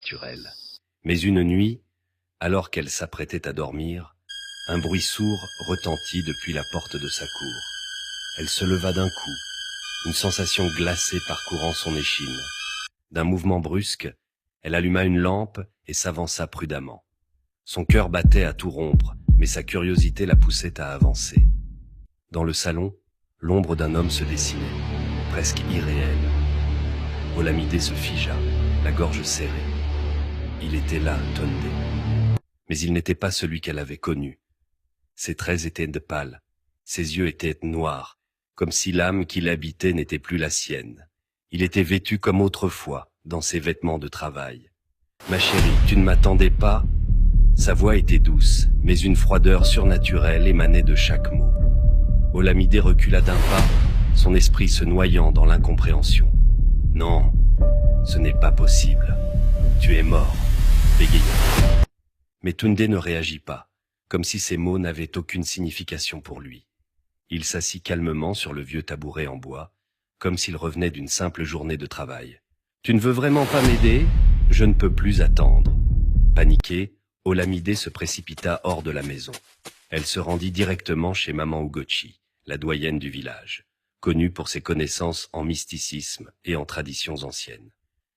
naturel. Mais une nuit, alors qu'elle s'apprêtait à dormir, un bruit sourd retentit depuis la porte de sa cour. Elle se leva d'un coup, une sensation glacée parcourant son échine. D'un mouvement brusque, elle alluma une lampe et s'avança prudemment. Son cœur battait à tout rompre, mais sa curiosité la poussait à avancer. Dans le salon, l'ombre d'un homme se dessinait, presque irréelle. Olamide se figea, la gorge serrée. Il était là, Tunde. Mais il n'était pas celui qu'elle avait connu. Ses traits étaient de pâle, ses yeux étaient noirs, comme si l'âme qui l'habitait n'était plus la sienne. Il était vêtu comme autrefois, dans ses vêtements de travail. « Ma chérie, tu ne m'attendais pas ?» Sa voix était douce, mais une froideur surnaturelle émanait de chaque mot. Olamide recula d'un pas, son esprit se noyant dans l'incompréhension. « Non, ce n'est pas possible. Tu es mort, » bégaya. Mais Tunde ne réagit pas, comme si ces mots n'avaient aucune signification pour lui. Il s'assit calmement sur le vieux tabouret en bois, comme s'il revenait d'une simple journée de travail. « Tu ne veux vraiment pas m'aider ? Je ne peux plus attendre. » Paniquée, Olamide se précipita hors de la maison. Elle se rendit directement chez Maman Ugochi, la doyenne du village, connue pour ses connaissances en mysticisme et en traditions anciennes.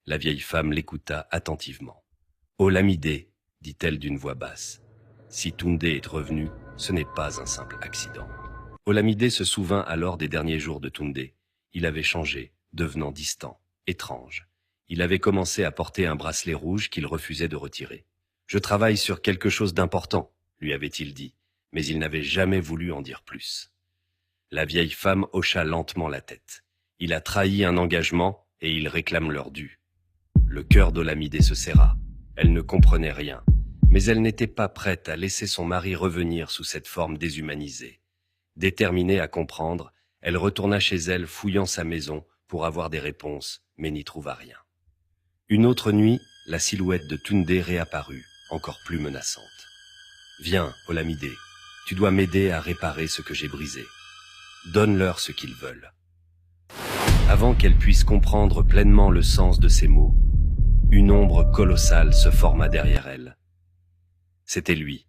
La vieille femme l'écouta attentivement. « Olamide, dit-elle d'une voix basse, si Tunde est revenu, ce n'est pas un simple accident. » Olamide se souvint alors des derniers jours de Tunde. Il avait changé, devenant distant, étrange. Il avait commencé à porter un bracelet rouge qu'il refusait de retirer. « Je travaille sur quelque chose d'important, » lui avait-il dit, mais il n'avait jamais voulu en dire plus. La vieille femme hocha lentement la tête. Il a trahi un engagement et il réclame leur dû. Le cœur d'Olamide se serra. Elle ne comprenait rien, mais elle n'était pas prête à laisser son mari revenir sous cette forme déshumanisée. Déterminée à comprendre, elle retourna chez elle fouillant sa maison pour avoir des réponses, mais n'y trouva rien. Une autre nuit, la silhouette de Tunde réapparut, encore plus menaçante. « Viens, Olamide, tu dois m'aider à réparer ce que j'ai brisé. Donne-leur ce qu'ils veulent. » Avant qu'elle puisse comprendre pleinement le sens de ces mots, une ombre colossale se forma derrière elle. C'était lui.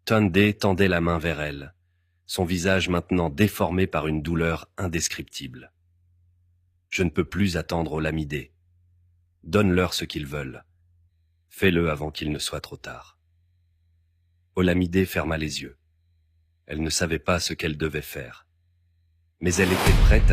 Tunde tendait la main vers elle, son visage maintenant déformé par une douleur indescriptible. « Je ne peux plus attendre Olamide. Donne-leur ce qu'ils veulent. Fais-le avant qu'il ne soit trop tard. » Olamide ferma les yeux. Elle ne savait pas ce qu'elle devait faire, mais elle était prête à